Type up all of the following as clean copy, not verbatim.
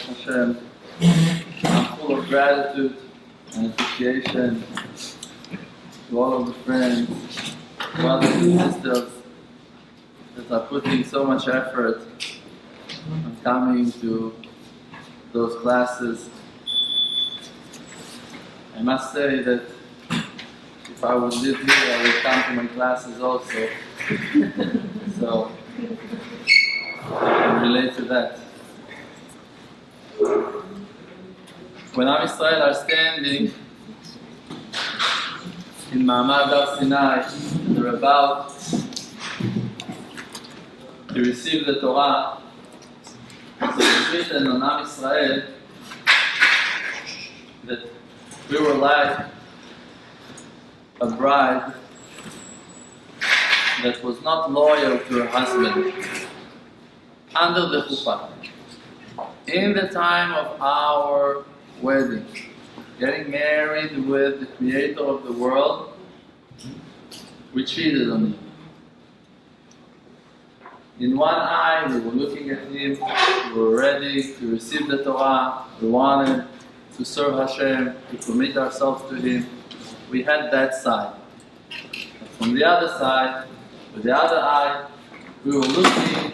Hashem, I'm full of gratitude and appreciation to all of the friends, brothers and sisters that are putting so much effort on coming to those classes. I must say that if I would live here, I would come to my classes also. So I can relate to that. When Am Yisrael are standing in Ma'amad Har Sinai, and they're about to receive the Torah, so it's written on Am Yisrael that we were like a bride that was not loyal to her husband under the chuppah. In the time of our wedding, getting married with the Creator of the world, we cheated on him. In one eye, we were looking at him, we were ready to receive the Torah, we wanted to serve Hashem, to commit ourselves to Him. We had that side. But from the other side, with the other eye, we were looking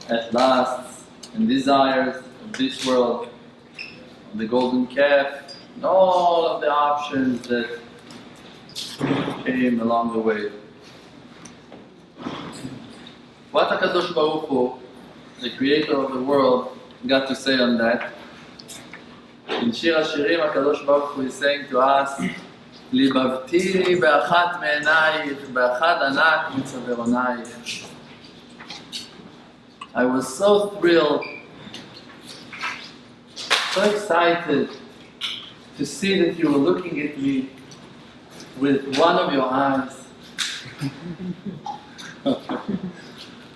at lusts and desires of this world, on the golden calf, and all of the options that came along the way. What HaKadosh Baruch Hu, the Creator of the world, got to say on that? In Shir HaShirim, HaKadosh Baruch Hu is saying to us, Libavti be'achat me'enayich, be'achad anak mitzaveronayich. I was so thrilled, so excited to see that you were looking at me with one of your eyes.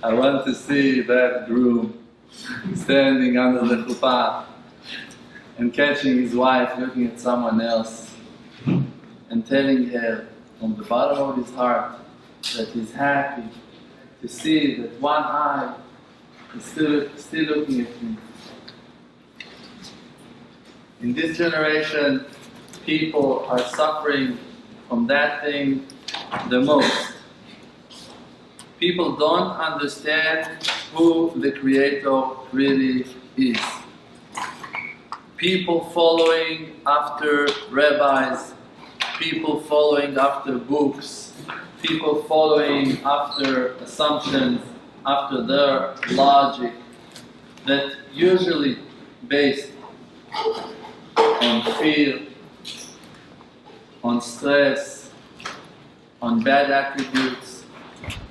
I want to see that groom standing under the chuppah and catching his wife looking at someone else and telling her from the bottom of his heart that he's happy to see that one eye is still looking at him. In this generation, people are suffering from that thing the most. People don't understand who the Creator really is. People following after rabbis, people following after books, people following after assumptions, after their logic, that usually based on fear, on stress, on bad attributes,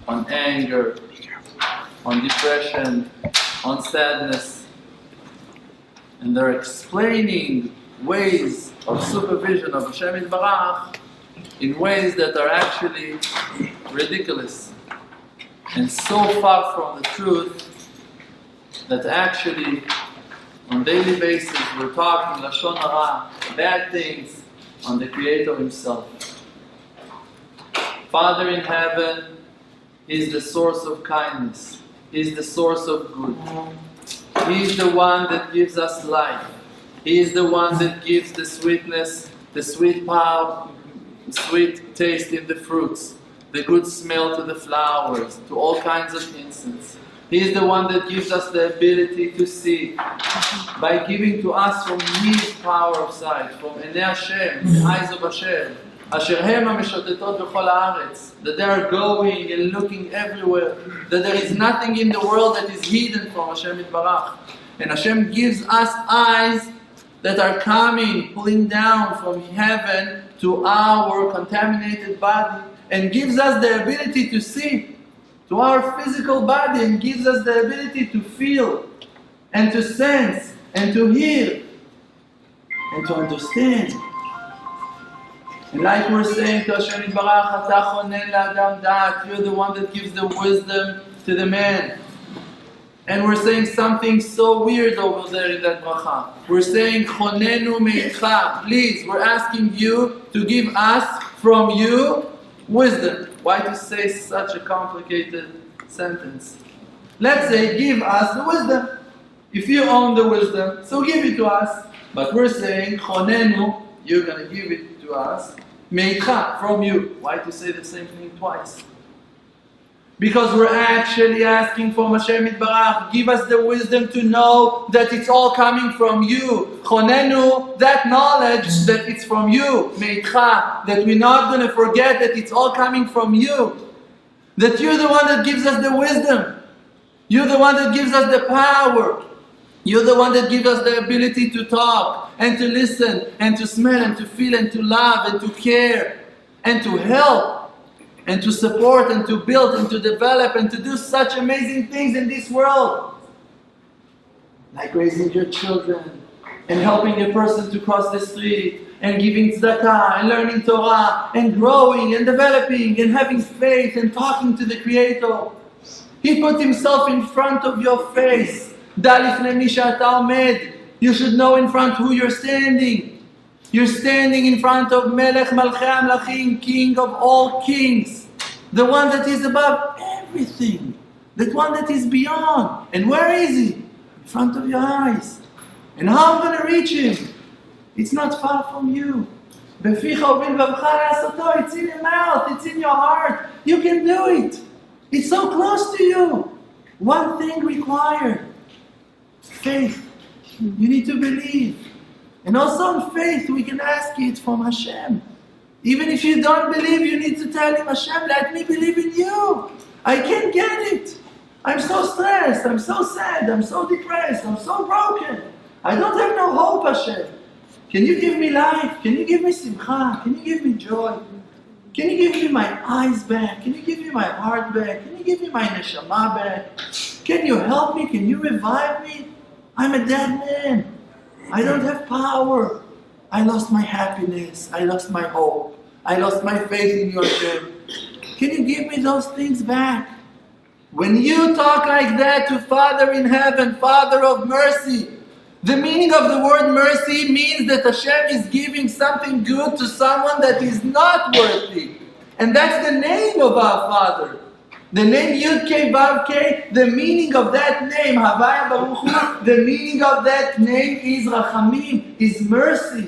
on anger, on depression, on sadness. And they're explaining ways of supervision of Hashem Yitbarach in ways that are actually ridiculous and so far from the truth that actually on a daily basis we're talking Lashon Hara, bad things on the Creator Himself. Father in heaven is the source of kindness, is the source of good. He is the one that gives us life. He is the one that gives the sweetness, the sweet power, sweet taste in the fruits, the good smell to the flowers, to all kinds of incense. He is the one that gives us the ability to see by giving to us from His power of sight, from Enei Hashem, the eyes of Hashem, Asher Hema Meshotetot B'chol Haaretz, that they are going and looking everywhere, that there is nothing in the world that is hidden from Hashem Yitbarach. And Hashem gives us eyes that are coming, pulling down from heaven to our contaminated body, and gives us the ability to see to our physical body, and gives us the ability to feel and to sense and to hear and to understand. And like we're saying to Hashem Yitbarach, Ata chonen la'adam da'at, you're the one that gives the wisdom to the man. And we're saying something so weird over there in that bracha. We're saying, Chonenu meitcha, please, we're asking you to give us from you wisdom. Why to say such a complicated sentence? Let's say, give us the wisdom. If you own the wisdom, so give it to us. But we're saying, Chonenu, you're going to give it to us, meitcha, from you. Why to say the same thing twice? Because we're actually asking for Hashem Yitbarach, give us the wisdom to know that it's all coming from you. Chonenu, that knowledge that it's from you. Meitcha, that we're not going to forget that it's all coming from you. That you're the one that gives us the wisdom. You're the one that gives us the power. You're the one that gives us the ability to talk and to listen and to smell and to feel and to love and to care and to help and to support and to build and to develop and to do such amazing things in this world. Like raising your children and helping a person to cross the street and giving tzedakah and learning Torah and growing and developing and having faith and talking to the Creator. He put Himself in front of your face. Da lifnei mi she'ata omed. You should know in front who you're standing. You're standing in front of Melech Malchei Amlachim, King of all kings. The one that is above everything. The one that is beyond. And where is He? In front of your eyes. And how am I going to reach Him? It's not far from you. It's in your mouth. It's in your heart. You can do it. It's so close to you. One thing required. Faith. You need to believe. And also in faith, we can ask it from Hashem. Even if you don't believe, you need to tell Him, Hashem, let me believe in you. I can't get it. I'm so stressed. I'm so sad. I'm so depressed. I'm so broken. I don't have no hope, Hashem. Can you give me life? Can you give me Simcha? Can you give me joy? Can you give me my eyes back? Can you give me my heart back? Can you give me my neshama back? Can you help me? Can you revive me? I'm a dead man. I don't have power. I lost my happiness. I lost my hope. I lost my faith in you, Hashem. Can you give me those things back? When you talk like that to Father in heaven, Father of mercy, the meaning of the word mercy means that Hashem is giving something good to someone that is not worthy. And that's the name of our Father. The name Yud-Kei Vav-Kei, the meaning of that name, Havaya Baruch Hu, the meaning of that name is Rachamim, is mercy.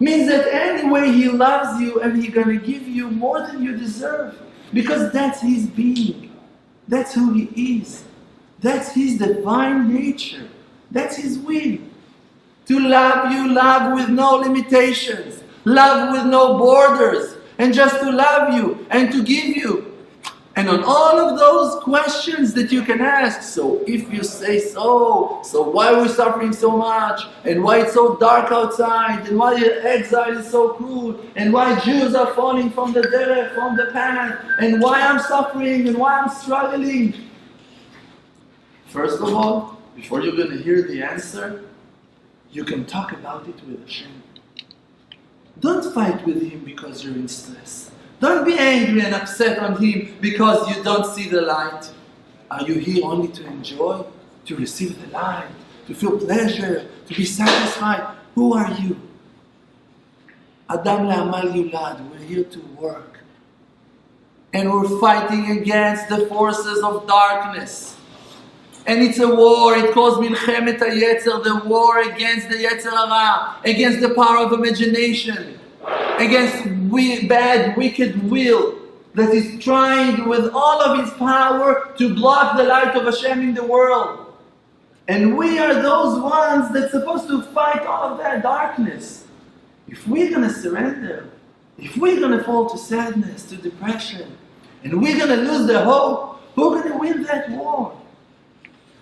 Means that anyway He loves you and He's going to give you more than you deserve. Because that's His being. That's who He is. That's His divine nature. That's His will. To love you, love with no limitations. Love with no borders. And just to love you and to give you. And on all of those questions that you can ask, so if you say so why are we suffering so much? And why it's so dark outside? And why exile is so cruel? And why Jews are falling from the derech, from the path? And why I'm suffering and why I'm struggling? First of all, before you're going to hear the answer, you can talk about it with Hashem. Don't fight with Him because you're in stress. Don't be angry and upset on Him because you don't see the light. Are you here only to enjoy, to receive the light, to feel pleasure, to be satisfied? Who are you? Adam le'amal yulad, we're here to work. And we're fighting against the forces of darkness. And it's a war, it calls Milchemet HaYetzer, the war against the Yetzer Hara, against the power of imagination, against bad, wicked will that is trying with all of its power to block the light of Hashem in the world. And we are those ones that's supposed to fight all of that darkness. If we're going to surrender, if we're going to fall to sadness, to depression, and we're going to lose the hope, who's going to win that war?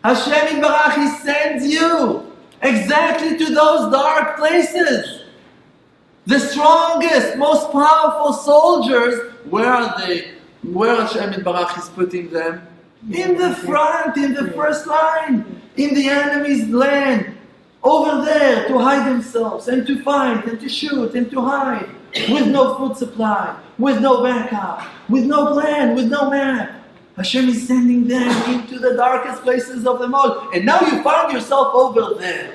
Hashem Yitbarach, He sends you exactly to those dark places. The strongest, most powerful soldiers, where are they? Where Hashem Yitbarach is putting them? In the front, in the first line, in the enemy's land. Over there to hide themselves and to fight and to shoot and to hide. with no food supply, with no backup, with no plan, with no map. Hashem is sending them into the darkest places of them all. And now you find yourself over there.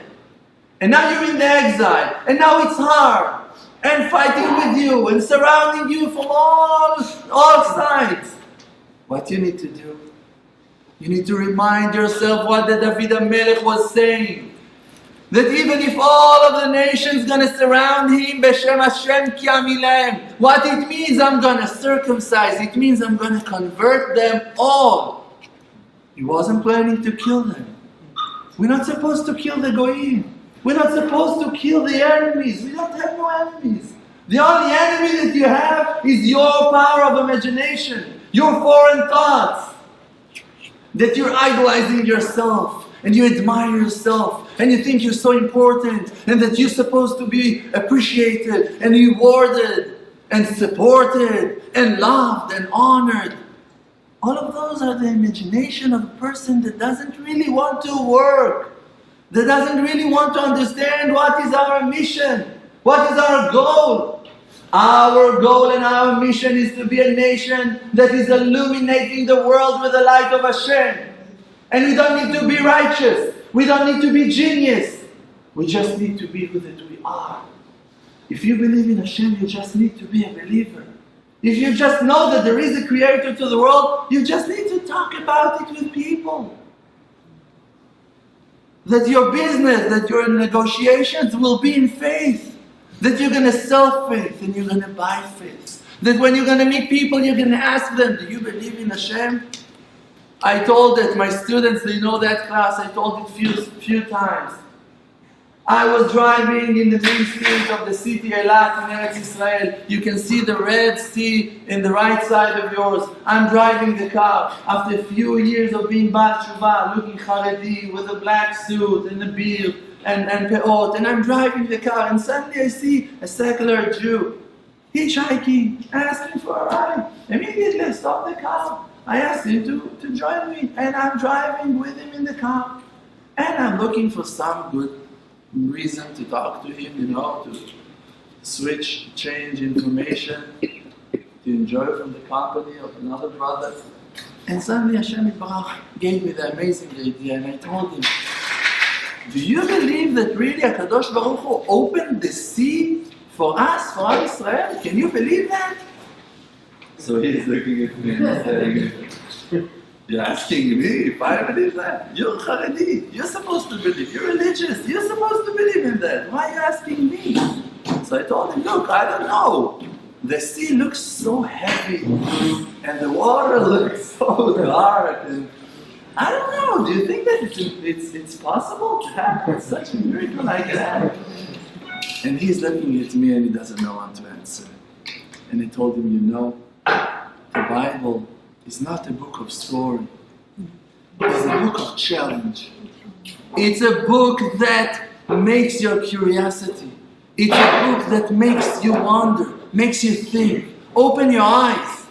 And now you're in the exile. And now it's hard. And fighting with you and surrounding you from all sides. What you need to do? You need to remind yourself what the David HaMelech was saying. That even if all of the nations going to surround him, B'Shem Hashem ki amilehem, what it means, I'm going to circumcise. It means I'm going to convert them all. He wasn't planning to kill them. We're not supposed to kill the goyim. We're not supposed to kill the enemies. We don't have no enemies. The only enemy that you have is your power of imagination, your foreign thoughts. That you're idolizing yourself and you admire yourself and you think you're so important and that you're supposed to be appreciated and rewarded and supported and loved and honored. All of those are the imagination of a person that doesn't really want to work. That doesn't really want to understand what is our mission, what is our goal. Our goal and our mission is to be a nation that is illuminating the world with the light of Hashem. And we don't need to be righteous. We don't need to be genius. We just need to be who that we are. If you believe in Hashem, you just need to be a believer. If you just know that there is a creator to the world, you just need to talk about it with people. That your business, that your negotiations will be in faith. That you're going to sell faith and you're going to buy faith. That when you're going to meet people, you're going to ask them, do you believe in Hashem? I told it, my students, they know that class, I told it few times. I was driving in the main street of the city, Eilat, in Eretz Israel. You can see the Red Sea in the right side of yours. I'm driving the car. After a few years of being Baal Tshuva, looking Haredi with a black suit and a beard and peot, and I'm driving the car, and suddenly I see a secular Jew hitchhiking, asking for a ride. Immediately I stop the car. I asked him to join me, and I'm driving with him in the car. And I'm looking for some good reason to talk to him, to change information, to enjoy from the company of another brother. And suddenly Hashem Yitbarach gave me the amazing idea, and I told him, do you believe that really HaKadosh Baruch Hu opened the sea for us, for Am Israel? Can you believe that? So he's looking at me and saying, you're asking me if I believe that? You're Haredi. You're supposed to believe. You're religious. You're supposed to believe in that. Why are you asking me? So I told him, look, I don't know. The sea looks so heavy and the water looks so dark. And I don't know. Do you think that it's possible to happen such a miracle like that? And he's looking at me and he doesn't know what to answer. And I told him, the Bible is not a book of story. It's a book of challenge. It's a book that makes your curiosity. It's a book that makes you wonder, makes you think. Open your eyes.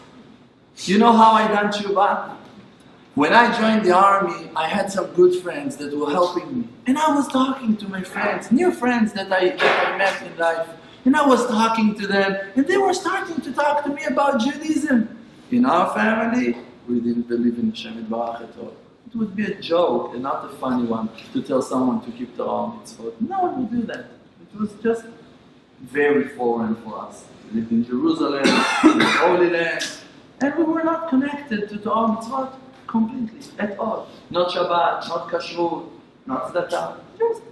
You know how I done tshuva? When I joined the army, I had some good friends that were helping me. And I was talking to my friends, new friends that I met in life. And I was talking to them, and they were starting to talk to me about Judaism. In our family, we didn't believe in Hashem Yitbarach at all. It would be a joke and not a funny one to tell someone to keep Torah mitzvot. No one would do that. It was just very foreign for us. We lived in Jerusalem, in the Holy Land, and we were not connected to Torah mitzvot completely, at all. Not Shabbat, not Kashrut, not Tzedakah. Just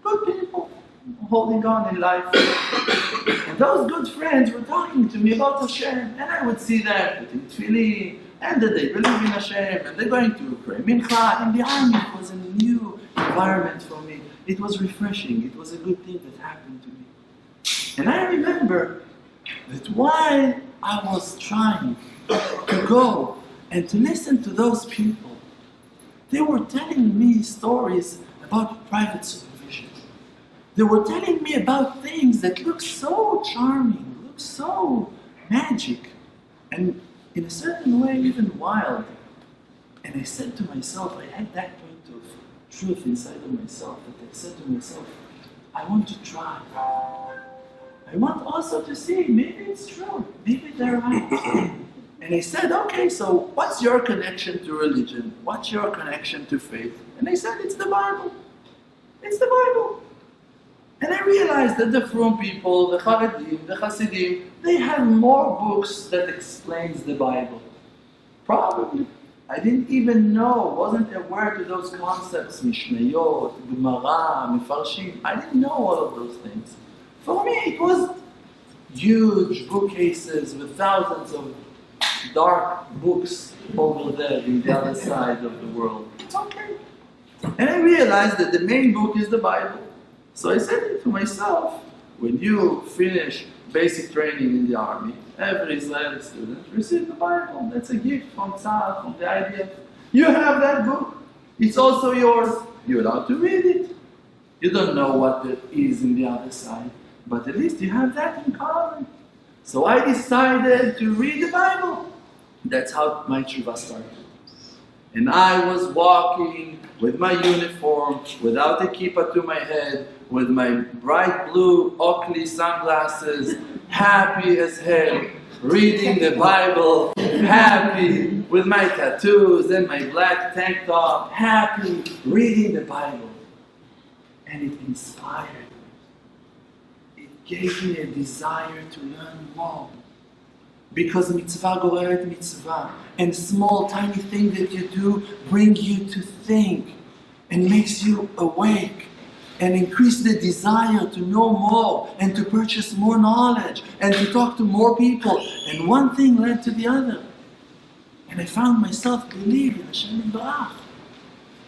good people holding on in life. And those good friends were talking to me about Hashem, and I would see them putting tefillin, and that they believe in Hashem, and they're going to pray mincha. And the army was a new environment for me. It was refreshing. It was a good thing that happened to me. And I remember that while I was trying to go and to listen to those people, they were telling me stories about private supervision. They were telling me about things that look so charming, look so magic, and in a certain way even wild. And I said to myself, I had that point of truth inside of myself, that I said to myself, I want to try. I want also to see, maybe it's true, maybe they're right. And he said, okay, so what's your connection to religion? What's your connection to faith? And they said, it's the Bible. It's the Bible. And I realized that the Frum people, the Charedim, the Hasidim, they have more books that explains the Bible. Probably. I didn't even know, wasn't aware to those concepts, Mishnayot, Gemara, Mefarshim. I didn't know all of those things. For me, it was huge bookcases with thousands of dark books over there in the other side of the world. Okay. And I realized that the main book is the Bible. So I said it to myself, when you finish basic training in the army, every Israeli student receives the Bible. That's a gift from Tzahal, from the IDF. You have that book. It's also yours. You're allowed to read it. You don't know what there is in the other side, but at least you have that in common. So I decided to read the Bible. That's how my tshuva started. And I was walking with my uniform, without a kippah to my head, with my bright blue Oakley sunglasses, happy as hell, reading the Bible, happy, with my tattoos and my black tank top, happy, reading the Bible. And it inspired me. It gave me a desire to learn more. Because mitzvah goreret mitzvah, and small tiny things that you do bring you to think and makes you awake and increase the desire to know more and to purchase more knowledge and to talk to more people. And one thing led to the other. And I found myself believing in Hashem Yitbarach.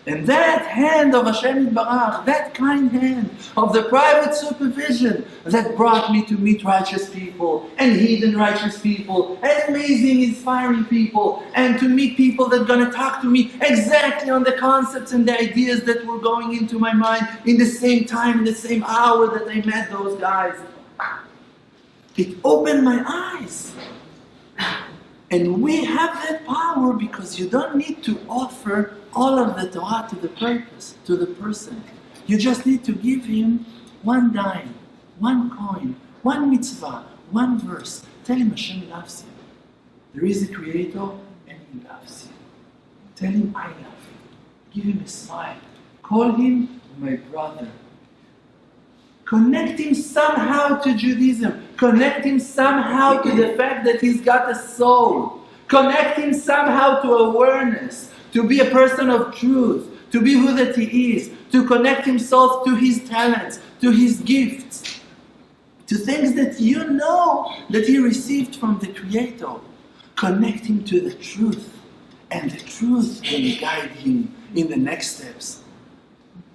And that hand of Hashem Yitbarach, that kind hand of the private supervision that brought me to meet righteous people and hidden righteous people and amazing, inspiring people, and to meet people that are going to talk to me exactly on the concepts and the ideas that were going into my mind in the same time, in the same hour that I met those guys. It opened my eyes. And we have that power because you don't need to offer all of the Torah to the purpose, to the person. You just need to give him one dime, one coin, one mitzvah, one verse. Tell him Hashem loves you. There is a creator and he loves you. Tell him I love you. Give him a smile. Call him my brother. Connect him somehow to Judaism. Connect him somehow to the fact that he's got a soul. Connect him somehow to awareness, to be a person of truth, to be who that he is, to connect himself to his talents, to his gifts, to things that you know that he received from the Creator. Connect him to the truth, and the truth will guide him in the next steps.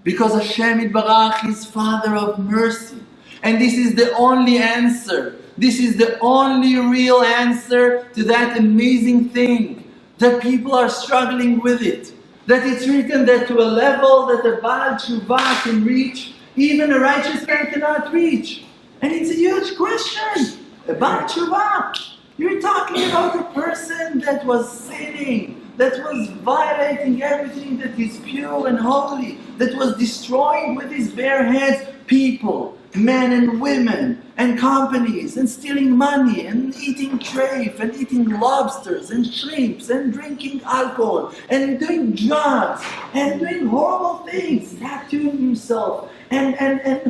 Because Hashem Yitbarach is Father of mercy. And this is the only answer. This is the only real answer to that amazing thing. That people are struggling with it. That it's written that to a level that a Baal Tshuva can reach, even a righteous man cannot reach. And it's a huge question. A Baal Tshuva. You're talking about a person that was sinning, that was violating everything that is pure and holy, that was destroying with his bare hands people, men and women, and companies, and stealing money, and eating treif, and eating lobsters, and shrimps, and drinking alcohol, and doing drugs, and doing horrible things, tattooing himself, and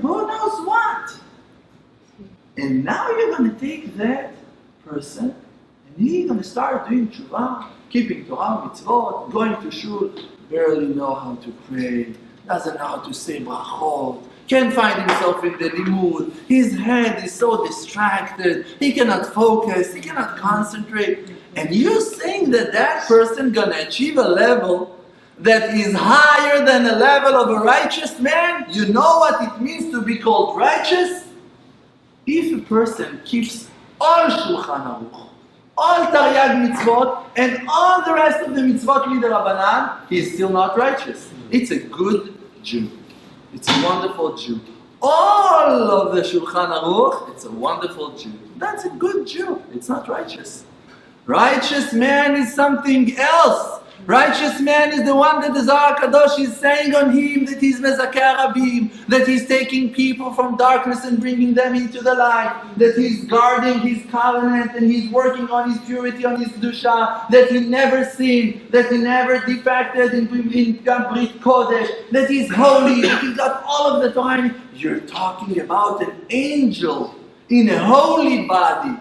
who knows what. And now you're going to take that person, and he's going to start doing tshuva, keeping Torah, mitzvot, going to Shul, barely know how to pray, doesn't know how to say brachot, can't find himself in the limud, his head is so distracted, he cannot focus, he cannot concentrate. And you think that that person gonna achieve a level that is higher than the level of a righteous man? You know what it means to be called righteous? If a person keeps all Shulchan Aruch, all Taryag mitzvot, and all the rest of the mitzvot mid'Rabbanan, he is still not righteous. It's a good Jew. It's a wonderful Jew. All of the Shulchan Aruch, it's a wonderful Jew. That's a good Jew. It's not righteous. Righteous man is something else. Righteous man is the one that the Zohar Kadosh is saying on him that he's Mezakeh Rabim, that he's taking people from darkness and bringing them into the light, that he's guarding his covenant and he's working on his purity, on his Kedusha, that he never sinned, that he never defected in Brit Kodesh, that he's holy, that he's got all of the time. You're talking about an angel in a holy body.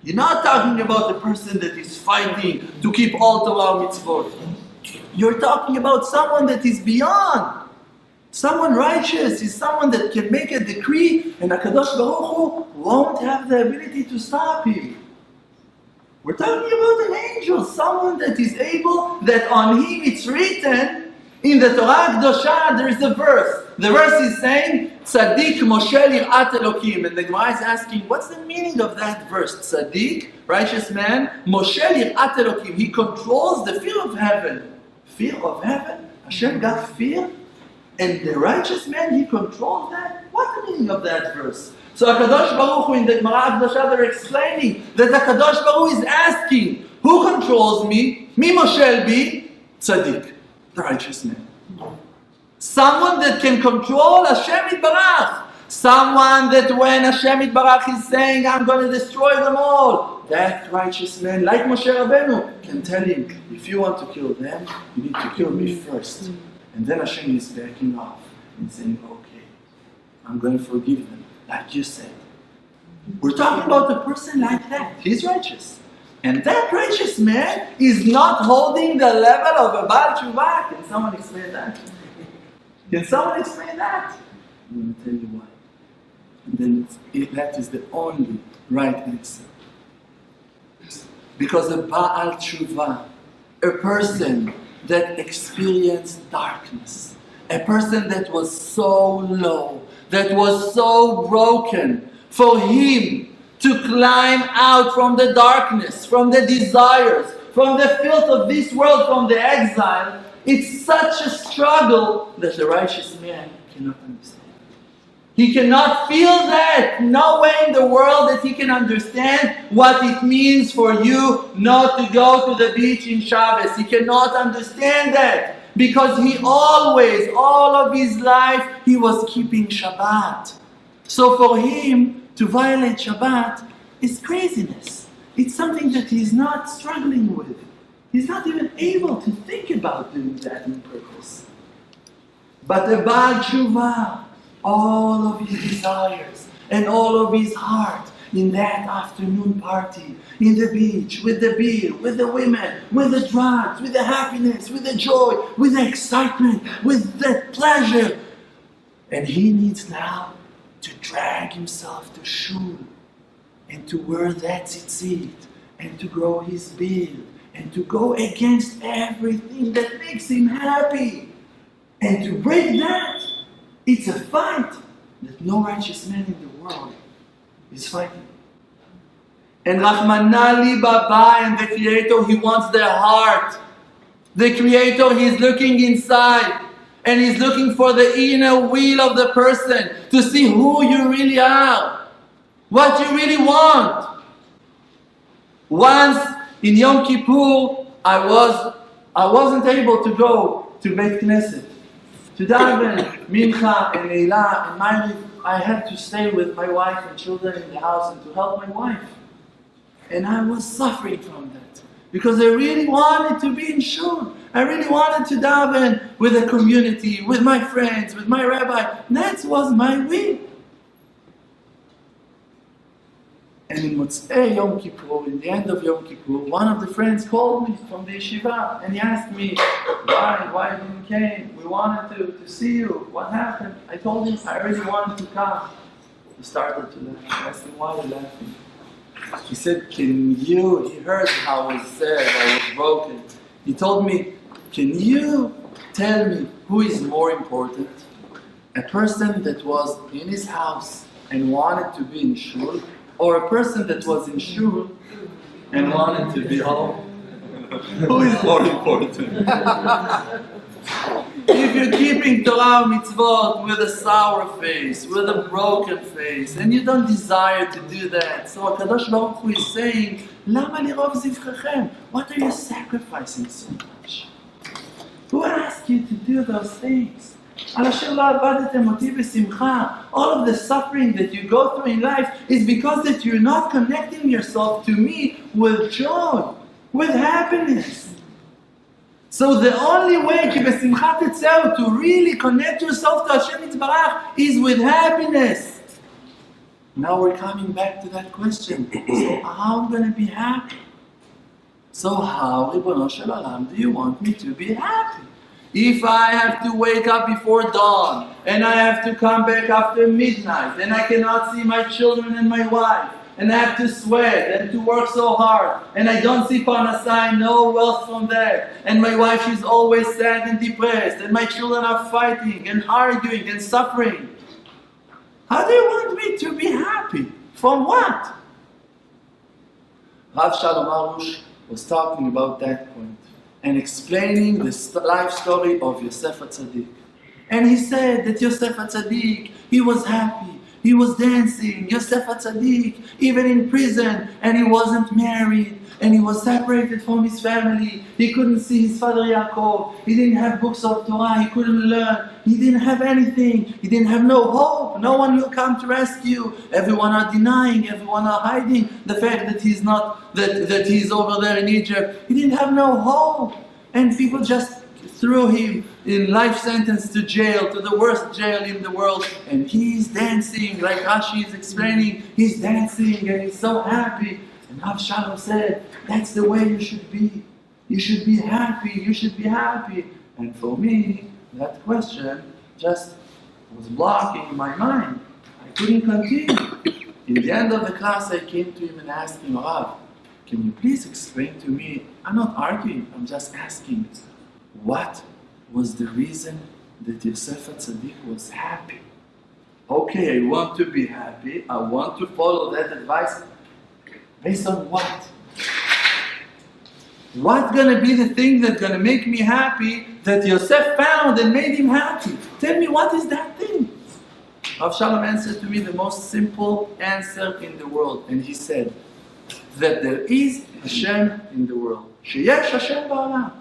You're not talking about a person that is fighting to keep all Torah mitzvot. You're talking about someone that is beyond. Someone righteous is someone that can make a decree and HaKadosh Baruch Hu won't have the ability to stop him. We're talking about an angel, someone that is able, that on him it's written, in the Torah Kedosha there is a verse. The verse is saying, Tzaddik Moshe Lirat Elokim. And the Gemara is asking, what's the meaning of that verse? Tzaddik, righteous man, Moshe Lirat Elokim. He controls the fear of heaven. Fear of heaven? Hashem got fear? And the righteous man, he controls that? What's the meaning of that verse? So HaKadosh Baruch Hu in the Gemara Kedosha, they're explaining that HaKadosh Baruch Hu is asking, who controls me? Me Moshe be Tzaddik, the righteous man. Someone that can control Hashem Yitbarach. Someone that when Hashem Yitbarach is saying, I'm going to destroy them all, that righteous man, like Moshe Rabbeinu, can tell him, if you want to kill them, you need to kill me first. And then Hashem is backing off and saying, okay, I'm going to forgive them, like you said. We're talking about a person like that. He's righteous. And that righteous man is not holding the level of a Baal Tshuva. Can someone explain that? Can someone explain that? I'm going to tell you why. And then that is the only right answer. Because a Baal Tshuva, a person that experienced darkness, a person that was so low, that was so broken, for him to climb out from the darkness, from the desires, from the filth of this world, from the exile, it's such a struggle that the righteous man cannot understand. He cannot feel that. No way in the world that he can understand what it means for you not to go to the beach in Shabbos. He cannot understand that. Because he always, all of his life, he was keeping Shabbat. So for him to violate Shabbat is craziness. It's something that he's not struggling with. He's not even able to think about doing that on purpose. But the Baal Tshuva, all of his desires and all of his heart in that afternoon party, in the beach, with the beer, with the women, with the drugs, with the happiness, with the joy, with the excitement, with the pleasure. And he needs now to drag himself to Shul and to wear that tzitzit and to grow his beard and to go against everything that makes him happy. And to break that, it's a fight that no righteous man in the world is fighting. And Rahmanah li Baba, and the Creator, He wants their heart. The Creator, He's looking inside and He's looking for the inner wheel of the person to see who you really are, what you really want. Once in Yom Kippur, I wasn't able to go to Beit Knesset, to daven Mincha and Eilah and Ma'ariv. I had to stay with my wife and children in the house and to help my wife. And I was suffering from that because I really wanted to be in Shul. I really wanted to daven with the community, with my friends, with my rabbi. That was my will. And in Motzei Yom Kippur, in the end of Yom Kippur, one of the friends called me from the yeshiva and he asked me, why didn't you came? We wanted to see you. What happened? I told him I really wanted to come. He started to laugh. I asked him, why are you laughing? He said, he heard how I was sad, I was broken. He told me, can you tell me who is more important? A person that was in his house and wanted to be in Shul, or a person that was in Shul and wanted to be home? Who is more important? if you're keeping Torah mitzvot with a sour face, with a broken face, and you don't desire to do that, so HaKadosh Baruch Hu is saying, Lama lirov zivchechem? What are you sacrificing so much? Who asked you to do those things? All of the suffering that you go through in life is because that you're not connecting yourself to me with joy, with happiness. So the only way to really connect yourself to Hashem Yitbarach is with happiness. Now we're coming back to that question. So how am I going to be happy? So how, Ribono Shel Olam, do you want me to be happy? If I have to wake up before dawn, and I have to come back after midnight, and I cannot see my children and my wife, and I have to sweat and to work so hard, and I don't see parnasah, no wealth from that, and my wife is always sad and depressed, and my children are fighting and arguing and suffering. How do you want me to be happy? From what? Rav Shalom Arush was talking about that point and explaining the life story of Yosef HaTzadik. And he said that Yosef HaTzadik, he was happy, he was dancing, Yosef HaTzadik, even in prison, and he wasn't married, and he was separated from his family, he couldn't see his father Yaakov, he didn't have books of Torah, he couldn't learn, he didn't have anything, he didn't have no hope, no one will come to rescue, everyone are denying, everyone are hiding the fact that he's not, that he's over there in Egypt, he didn't have no hope, and people just threw him in life sentence to jail, to the worst jail in the world, and he's dancing, like Rashi is explaining, he's dancing and he's so happy. And Rav Shalom said, that's the way you should be. You should be happy, you should be happy. And for me, that question just was blocking my mind. I couldn't continue. In the end of the class, I came to him and asked him, Rav, can you please explain to me, I'm not arguing, I'm just asking, what was the reason that Yosef HaTzadik was happy? Okay, I want to be happy, I want to follow that advice. Based on what? What's going to be the thing that's going to make me happy that Yosef found and made him happy? Tell me, what is that thing? Rav Shalom answered to me the most simple answer in the world. And he said that there is Hashem in the world. Sheyesh Hashem ba'olam.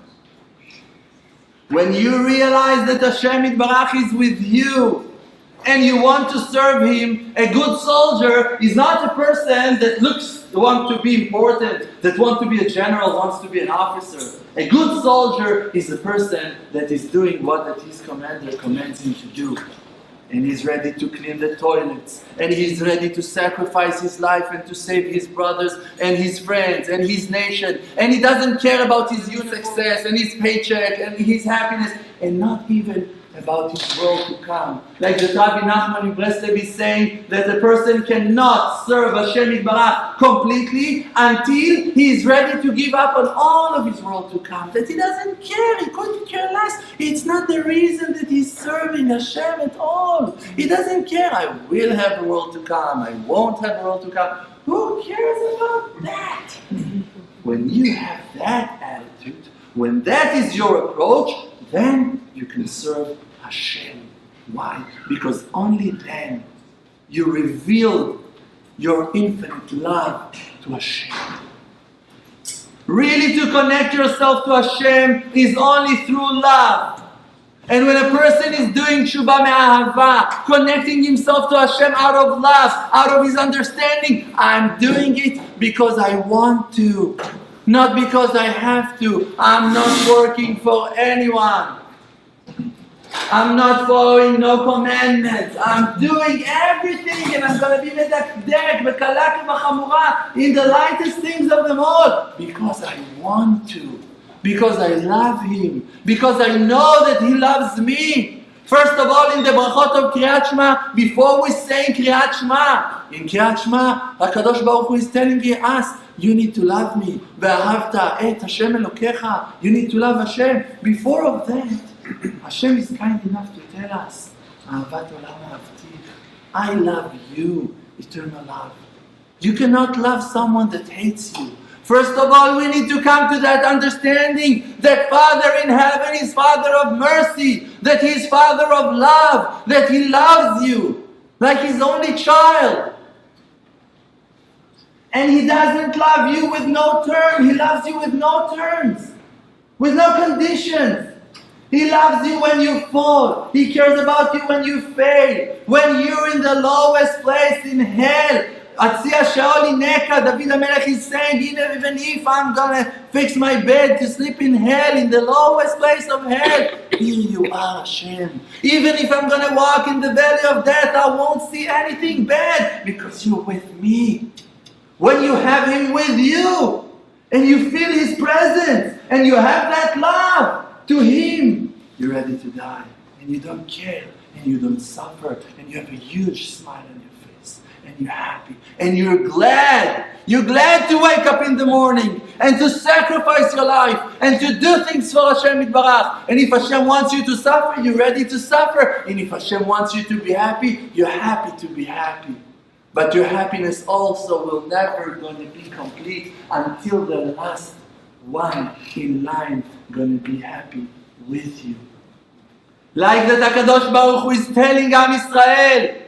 When you realize that Hashem Yitbarach is with you, and you want to serve Him, a good soldier is not a person that wants to be important, that wants to be a general, wants to be an officer. A good soldier is a person that is doing what that his commander commands him to do. And he's ready to clean the toilets, and he's ready to sacrifice his life and to save his brothers and his friends and his nation. And he doesn't care about his youth success and his paycheck and his happiness, and not even about his world to come. Like the Rabbi Nachman of Breslev is saying that a person cannot serve Hashem Yitbarach completely until he is ready to give up on all of his world to come. That he doesn't care, he couldn't care less. It's not the reason that he's serving Hashem at all. He doesn't care, I will have a world to come, I won't have a world to come. Who cares about that? When you have that attitude, when that is your approach, then you can serve Hashem. Why? Because only then you reveal your infinite love to Hashem. Really to connect yourself to Hashem is only through love. And when a person is doing tshuva me'ahava, connecting himself to Hashem out of love, out of his understanding, I'm doing it because I want to. Not because I have to. I'm not working for anyone. I'm not following no commandments. I'm doing everything, and I'm going to be medakdek, v'kalak v'chamura, in the lightest things of them all. Because I want to. Because I love Him. Because I know that He loves me. First of all, in the brachot of Kriyat Shema, before we say Kriyat Shema, in Kriyat Shema, HaKadosh Baruch Hu is telling us, you need to love me. Ve'ahavta et Hashem Elokecha. You need to love Hashem. Before of that, Hashem is kind enough to tell us, Ahavat olam ahavti. I love you, eternal love. You cannot love someone that hates you. First of all, we need to come to that understanding that Father in heaven is Father of mercy, that He is Father of love, that He loves you like His only child. And He doesn't love you with no term. He loves you with no terms, with no conditions. He loves you when you fall. He cares about you when you fail. When you're in the lowest place in hell. David HaMelech is saying, even if I'm going to fix my bed to sleep in hell, in the lowest place of hell, here you are, Hashem. Even if I'm going to walk in the valley of death, I won't see anything bad because you're with me. When you have Him with you, and you feel His presence, and you have that love to Him, you're ready to die, and you don't care, and you don't suffer, and you have a huge smile on your face, and you're happy, and you're glad. You're glad to wake up in the morning, and to sacrifice your life, and to do things for Hashem Yitbarach. And if Hashem wants you to suffer, you're ready to suffer. And if Hashem wants you to be happy, you're happy to be happy. But your happiness also will never going to be complete until the last one in line going to be happy with you. Like that HaKadosh Baruch Hu is telling Am Yisrael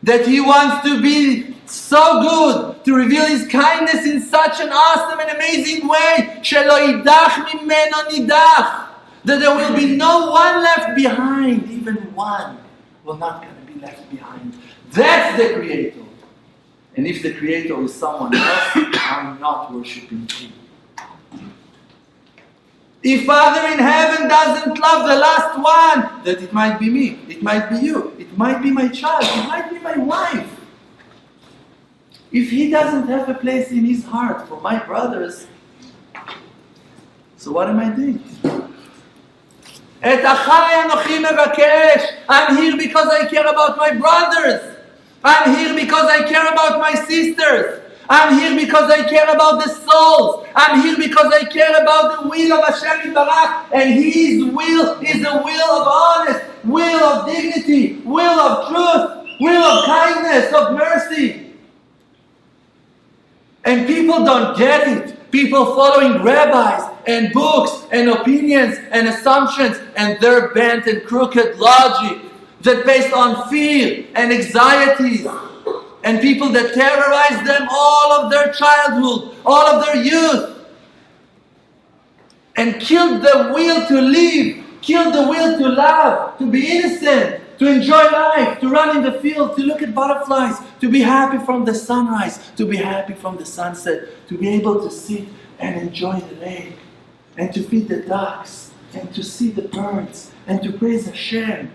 that He wants to be so good, to reveal His kindness in such an awesome and amazing way, shelo idach mimeno nidach, that there will be no one left behind, even one will not going to be left behind. That's the Creator. And if the Creator is someone else, I'm not worshiping Him. If Father in heaven doesn't love the last one, that it might be me, it might be you, it might be my child, it might be my wife. If He doesn't have a place in His heart for my brothers, so what am I doing? Et achai anochi mevakesh. I'm here because I care about my brothers. I'm here because I care about my sisters. I'm here because I care about the souls. I'm here because I care about the will of Hashem Yitbarach. And His will is a will of honest, will of dignity, will of truth, will of kindness, of mercy. And people don't get it. People following rabbis and books and opinions and assumptions and their bent and crooked logic that based on fear and anxieties, and people that terrorize them all of their childhood, all of their youth, and killed the will to live, killed the will to love, to be innocent, to enjoy life, to run in the field, to look at butterflies, to be happy from the sunrise, to be happy from the sunset, to be able to sit and enjoy the lake, and to feed the ducks, and to see the birds, and to praise Hashem.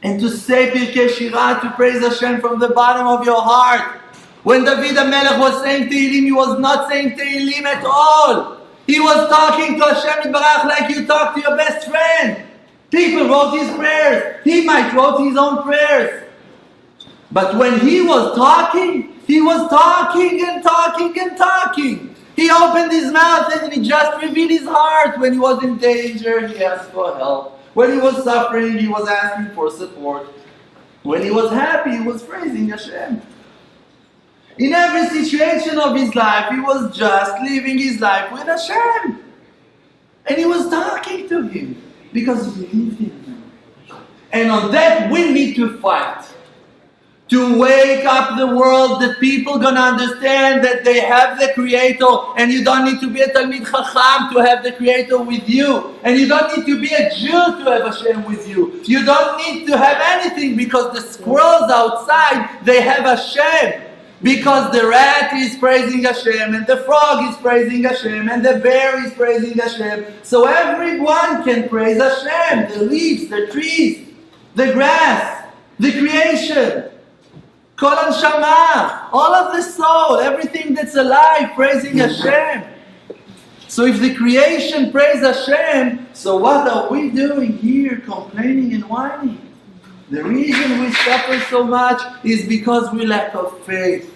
And to say Pirkei Shirah, to praise Hashem from the bottom of your heart. When David HaMelech was saying Tehillim, he was not saying Tehillim at all. He was talking to Hashem Yitbarach like you talk to your best friend. People wrote his prayers. He might wrote his own prayers. But when he was talking and talking and talking. He opened his mouth and he just revealed his heart. When he was in danger, he asked for help. When he was suffering, he was asking for support. When he was happy, he was praising Hashem. In every situation of his life, he was just living his life with Hashem. And he was talking to Him because he believed in Him. And on that, we need to fight. To wake up the world, that people gonna understand that they have the Creator, and you don't need to be a Talmid Chacham to have the Creator with you, and you don't need to be a Jew to have Hashem with you. You don't need to have anything, because the squirrels outside, they have Hashem. Because the rat is praising Hashem, and the frog is praising Hashem, and the bear is praising Hashem. So everyone can praise Hashem. The leaves, the trees, the grass, the creation. Kol Anshama, all of the soul, everything that's alive, praising Hashem. So if the creation praise Hashem, so what are we doing here, complaining and whining? The reason we suffer so much is because we lack of faith.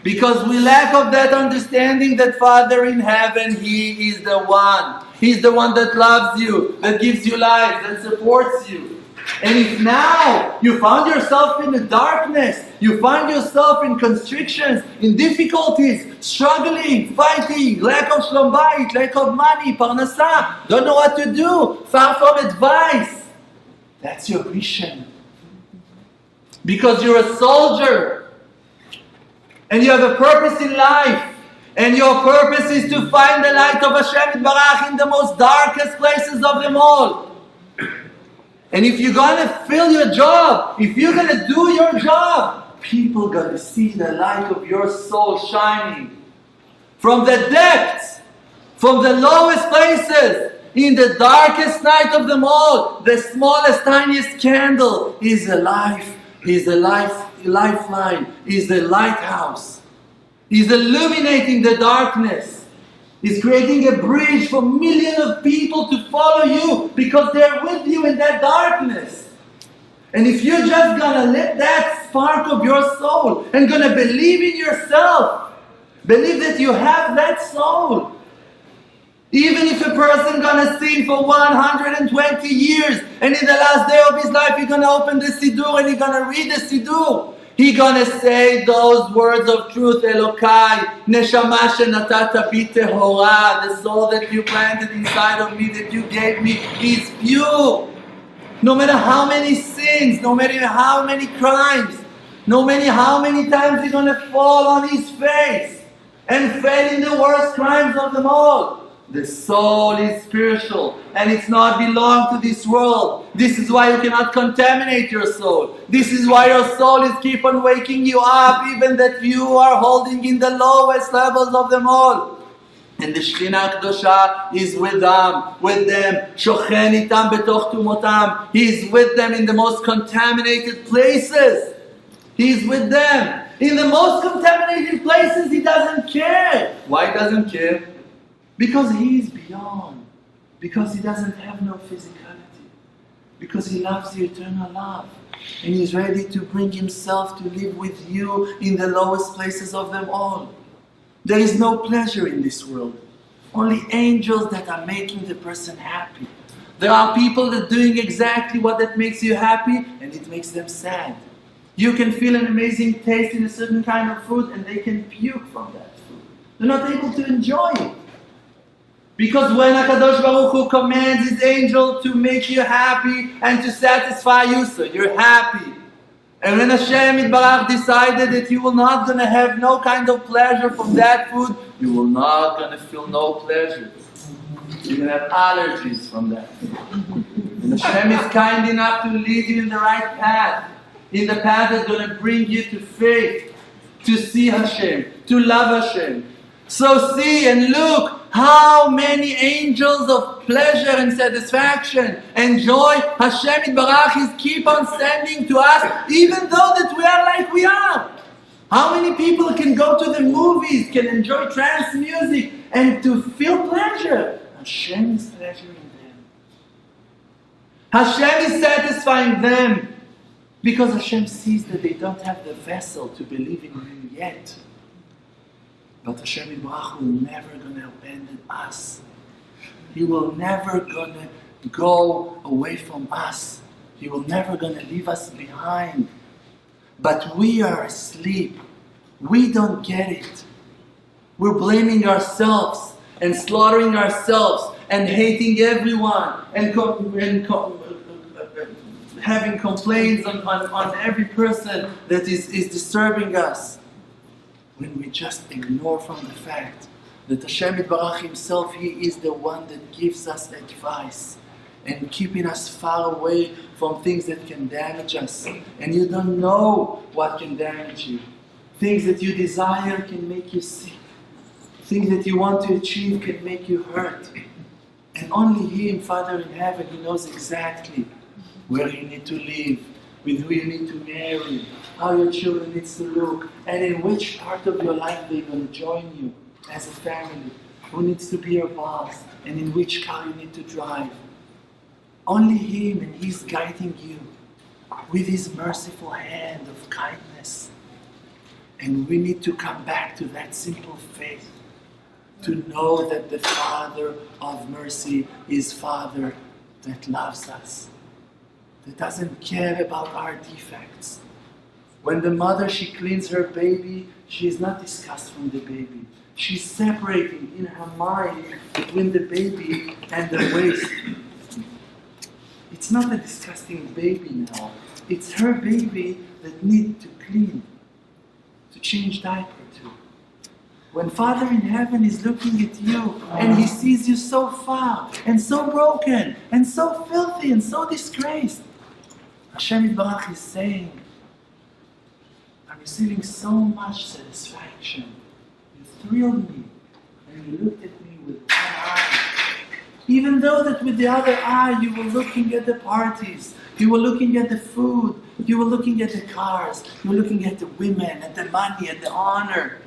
Because we lack of that understanding that Father in heaven, He is the one. He's the one that loves you, that gives you life, that supports you. And if now you found yourself in the darkness, you find yourself in constrictions, in difficulties, struggling, fighting, lack of shalom bayit, lack of money, parnasa, don't know what to do, far from advice, that's your mission. Because you're a soldier and you have a purpose in life, and your purpose is to find the light of Hashem Yitbarach in the most darkest places of them all. And if you're going to fill your job, if you're going to do your job, people are going to see the light of your soul shining from the depths, from the lowest places, in the darkest night of them all. The smallest, tiniest candle is a life, is a lifeline, is a lighthouse. Is illuminating the darkness. Is creating a bridge for millions of people to follow you because they're with you in that darkness. And if you're just gonna let that spark of your soul and gonna believe in yourself, believe that you have that soul. Even if a person gonna sin for 120 years and in the last day of his life he's gonna open the Siddur and he's gonna read the Siddur, he's gonna say those words of truth, Elokai, Neshama shenatata bi tehora, the soul that you planted inside of me, that you gave me, is pure. No matter how many sins, no matter how many crimes, no matter how many times he's gonna fall on his face and fail in the worst crimes of them all. The soul is spiritual and it's not belong to this world. This is why you cannot contaminate your soul. This is why your soul is keep on waking you up, even that you are holding in the lowest levels of them all. And the Shekhinah Kedosha is with them. Shochen itam betoch tumotam. He is with them in the most contaminated places. He is with them. In the most contaminated places, he doesn't care. Why he doesn't care? Because he is beyond. Because he doesn't have no physicality. Because he loves the eternal love. And he's ready to bring himself to live with you in the lowest places of them all. There is no pleasure in this world. Only angels that are making the person happy. There are people that are doing exactly what that makes you happy and it makes them sad. You can feel an amazing taste in a certain kind of food and they can puke from that food. They're not able to enjoy it. Because when HaKadosh Baruch Hu commands His angel to make you happy and to satisfy you, so you're happy. And when Hashem Yitbarach decided that you will not going to have no kind of pleasure from that food, you will not going to feel no pleasure. You're going to have allergies from that. And Hashem is kind enough to lead you in the right path. In the path that's going to bring you to faith, to see Hashem, to love Hashem. So see and look how many angels of pleasure and satisfaction and joy Hashem Yitbarach is keep on sending to us, even though that we are like we are. How many people can go to the movies, can enjoy trance music and to feel pleasure? Hashem is pleasuring them. Hashem is satisfying them because Hashem sees that they don't have the vessel to believe in Him yet. But Hashem Yitbarach will never gonna abandon us. He will never gonna go away from us. He will never gonna leave us behind. But we are asleep. We don't get it. We're blaming ourselves and slaughtering ourselves and hating everyone and having complaints on every person that is disturbing us. When we just ignore from the fact that Hashem Yitbarach Himself, He is the one that gives us advice and keeping us far away from things that can damage us. And you don't know what can damage you. Things that you desire can make you sick. Things that you want to achieve can make you hurt. And only Him, Father in heaven, He knows exactly where you need to live, with who you need to marry, how your children need to look, and in which part of your life they're going to join you as a family, who needs to be your boss, and in which car you need to drive. Only Him, and He's guiding you with His merciful hand of kindness. And we need to come back to that simple faith, to know that the Father of mercy is Father that loves us, that doesn't care about our defects. When the mother, she cleans her baby, she is not disgusted from the baby. She's separating in her mind between the baby and the waste. It's not a disgusting baby now. It's her baby that needs to clean, to change diaper to. When Father in heaven is looking at you and he sees you so far and so broken and so filthy and so disgraced, Hashem Yitbarach is saying, I'm receiving so much satisfaction. You thrilled me and you looked at me with one eye. Even though that with the other eye you were looking at the parties, you were looking at the food, you were looking at the cars, you were looking at the women, at the money, at the honor.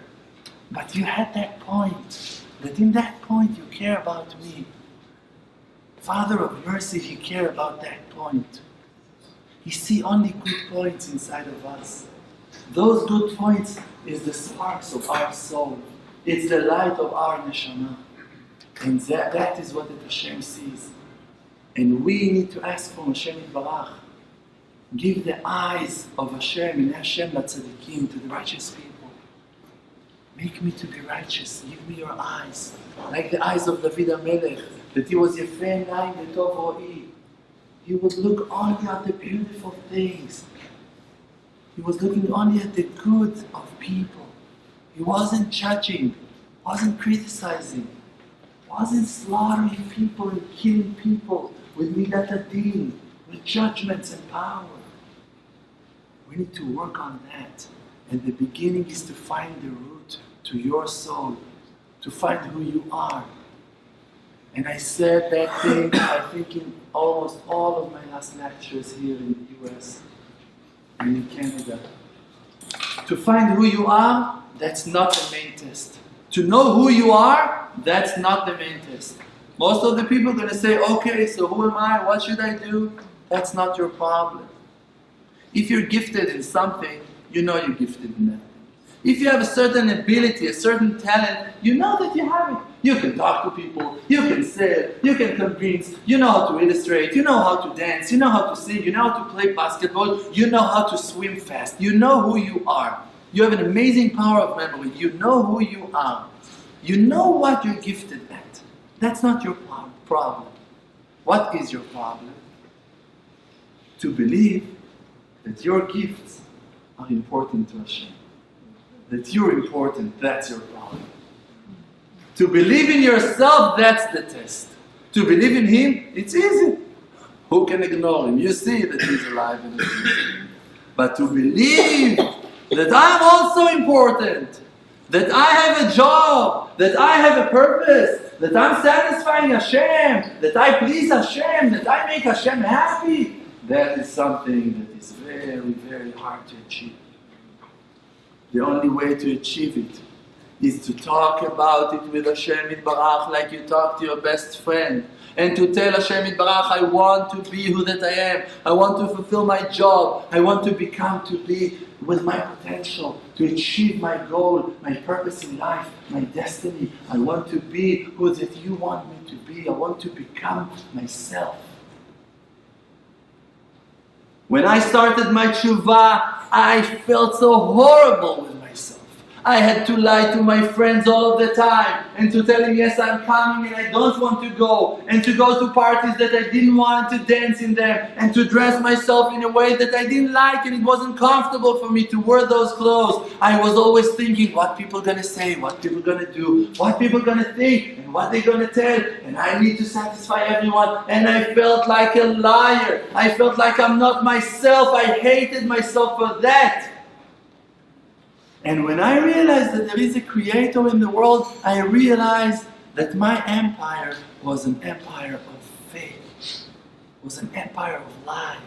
But you had that point, that in that point you care about me. Father of mercy, He cares about that point. He sees only good points inside of us. Those good points is the sparks of our soul. It's the light of our neshama. And that is what the Hashem sees. And we need to ask from Hashem Yitbarach, give the eyes of Hashem and Hashem Latzadikim to the righteous people. Make me to be righteous. Give me your eyes. Like the eyes of David HaMelech, that he was Yefei Einayim V'Tov Ro'i. He would look only at the beautiful things. He was looking only at the good of people. He wasn't judging, wasn't criticizing, wasn't slaughtering people and killing people with midat hadin, with judgments and power. We need to work on that. And the beginning is to find the root to your soul, to find who you are. And I said that thing, I think, in almost all of my last lectures here in the US and in Canada. To find who you are, that's not the main test. To know who you are, that's not the main test. Most of the people are going to say, okay, so who am I? What should I do? That's not your problem. If you're gifted in something, you know you're gifted in that. If you have a certain ability, a certain talent, you know that you have it. You can talk to people, you can sell, you can convince, you know how to illustrate, you know how to dance, you know how to sing, you know how to play basketball, you know how to swim fast. You know who you are. You have an amazing power of memory. You know who you are. You know what you're gifted at. That's not your problem. What is your problem? To believe that your gifts are important to Hashem. That you're important, that's your problem. To believe in yourself, that's the test. To believe in Him, it's easy. Who can ignore Him? You see that He's alive and it's easy. But to believe that I'm also important, that I have a job, that I have a purpose, that I'm satisfying Hashem, that I please Hashem, that I make Hashem happy, that is something that is very, very hard to achieve. The only way to achieve it is to talk about it with Hashem Yitbarach like you talk to your best friend. And to tell Hashem Yitbarach, I want to be who that I am. I want to fulfill my job. I want to become to be with my potential, to achieve my goal, my purpose in life, my destiny. I want to be who that you want me to be. I want to become myself. When I started my tshuva, I felt so horrible with myself. I had to lie to my friends all the time and to tell them, yes, I'm coming and I don't want to go, and to go to parties that I didn't want to dance in them, and to dress myself in a way that I didn't like and it wasn't comfortable for me to wear those clothes. I was always thinking what people are going to say, what people are going to do, what people are going to think and what they're going to tell, and I need to satisfy everyone, and I felt like a liar. I felt like I'm not myself. I hated myself for that. And when I realized that there is a creator in the world, I realized that my empire was an empire of faith, was an empire of lie.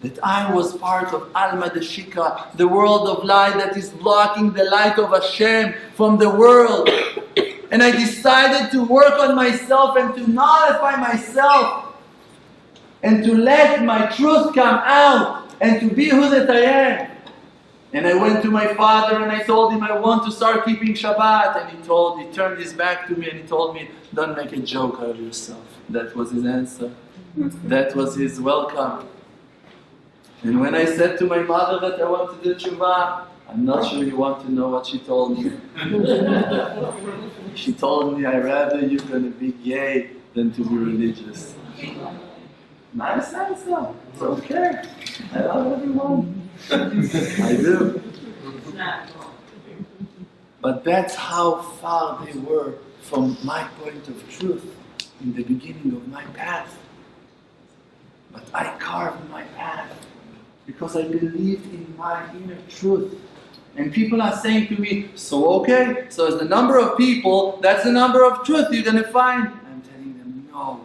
That I was part of Alma Deshika, the world of lie that is blocking the light of Hashem from the world. And I decided to work on myself and to nullify myself and to let my truth come out and to be who that I am. And I went to my father and I told him I want to start keeping Shabbat. And he turned his back to me and he told me, don't make a joke out of yourself. That was his answer. That was his welcome. And when I said to my mother that I want to do tshuva, I'm not sure you want to know what she told me. She told me, I'd rather you're going to be gay than to be religious. Nice answer. It's okay. I love everyone. I do. But that's how far they were from my point of truth in the beginning of my path. But I carved my path because I believed in my inner truth. And people are saying to me, so okay, so as the number of people, that's the number of truth you're going to find. I'm telling them, no.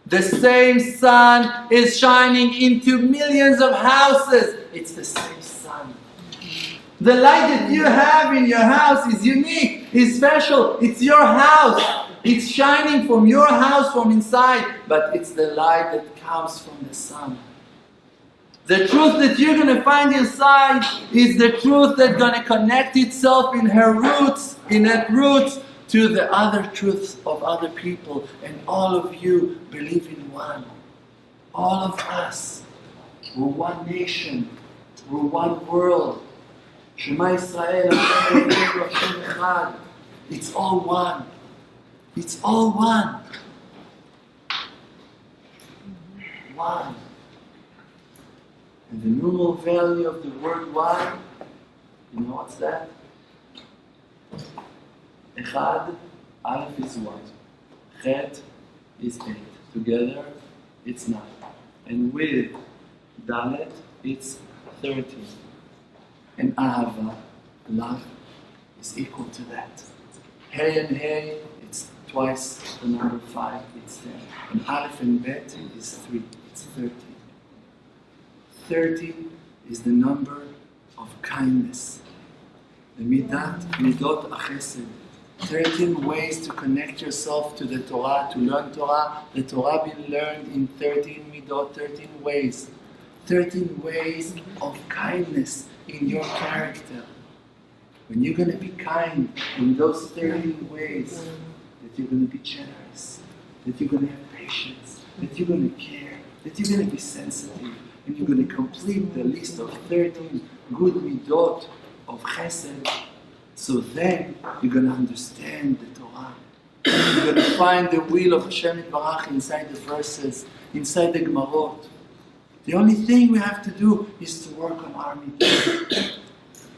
The same sun is shining into millions of houses. It's the same sun. The light that you have in your house is unique, is special. It's your house. It's shining from your house from inside, but it's the light that comes from the sun. The truth that you're going to find inside is the truth that's going to connect itself in her roots, to the other truths of other people. And all of you believe in one. All of us. We're one nation. We're one world. Shema Yisrael, Hashem Elokeinu, Hashem Echad. It's all one. It's all one. One. And the numeral value of the word one, you know what's that? Echad, Aleph is 1. Chet is 8. Together, it's 9. And with Dalet, it's 13. And Ahava, love, is equal to that. Hey and Hey, it's twice the number 5, it's 10. And Aleph and Bet is 3, it's 13. 13 is the number of kindness. The midot achesed. 13 ways to connect yourself to the Torah, to learn Torah. The Torah be learned in 13 midot, 13 ways. 13 ways of kindness in your character. When you're going to be kind in those 13 ways, that you're going to be generous, that you're going to have patience, that you're going to care, that you're going to be sensitive, and you're going to complete the list of 13 good midot of chesed. So then you're going to understand the Torah. You're going to find the will of Hashem Yitbarach inside the verses, inside the Gemarot. The only thing we have to do is to work on our mitzvah.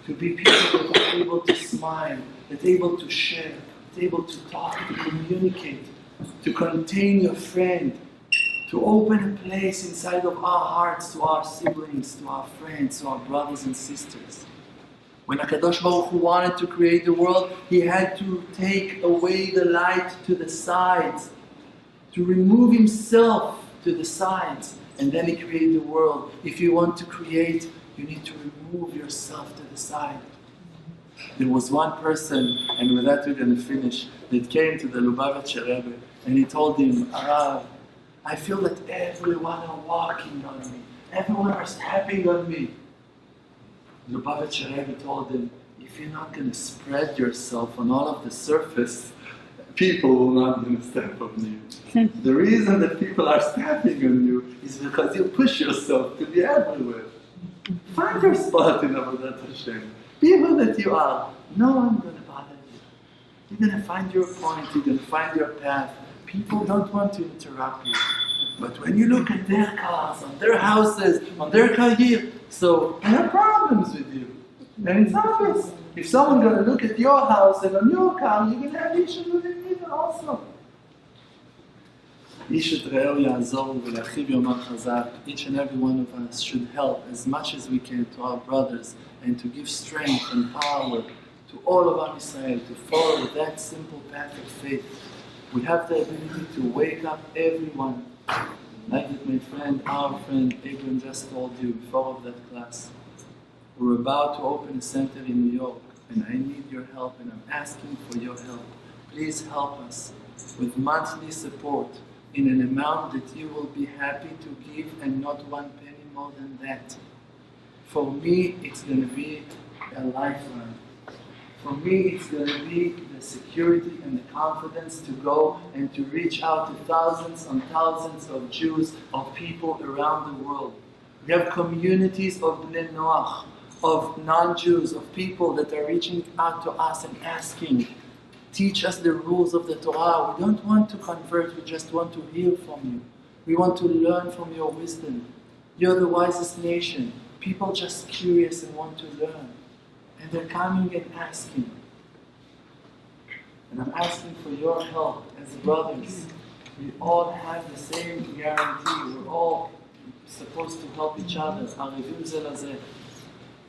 To be people that are able to smile, that are able to share, that are able to talk, to communicate, to contain your friend, to open a place inside of our hearts to our siblings, to our friends, to our brothers and sisters. When HaKadosh Baruch Hu wanted to create the world, He had to take away the light to the sides, to remove Himself to the sides, and then He created the world. If you want to create, you need to remove yourself to the side. There was one person, and with that we're going to finish, that came to the Lubavitcher Rebbe, and he told him, Arav, I feel that everyone are walking on me. Everyone are stepping on me. Lubavitcher Rebbe told him, if you're not going to spread yourself on all of the surface, people will not going to step on you. The reason that people are stepping on you is because you push yourself to be everywhere. Find your spot in Avodat Hashem. Be who that you are. No one's going to bother you. You're going to find your point. You're going to find your path. People don't want to interrupt you. But when you look at their cars, on their houses, on their career, so they have problems with you. And it's obvious. If someone's going to look at your house and on your car, you're going to have issues with it even also. Each and every one of us should help as much as we can to our brothers and to give strength and power to all of Am Yisrael to follow that simple path of faith. We have the ability to wake up everyone, like that my friend, our friend Abram just told you before of that class. We're about to open a center in New York, and I need your help, and I'm asking for your help. Please help us with monthly support in an amount that you will be happy to give, and not one penny more than that. For me, it's going to be a lifeline. For me, it's going to be the security and the confidence to go and to reach out to thousands and thousands of Jews, of people around the world. We have communities of Bnei Noach, of non-Jews, of people that are reaching out to us and asking, teach us the rules of the Torah. We don't want to convert, we just want to hear from you. We want to learn from your wisdom. You're the wisest nation. People just curious and want to learn. And they're coming and asking. And I'm asking for your help as brothers. We all have the same guarantee. We're all supposed to help each other.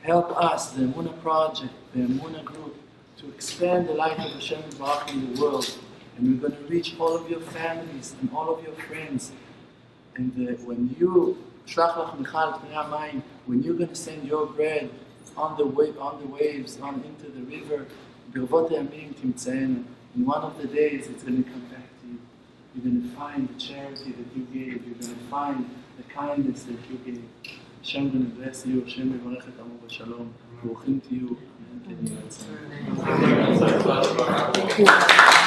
Help us, the Emunah project, the Emunah group, to expand the light of Hashem in the world. And we're going to reach all of your families and all of your friends. And when you, when you're going to send your bread on the waves, into the river, in one of the days it's going to come back to you. You're going to find the charity that you gave. You're going to find the kindness that you gave. Hashem going to bless you. Hashem yivarech et amo b'shalom. B'ruchim tiyu. Amen.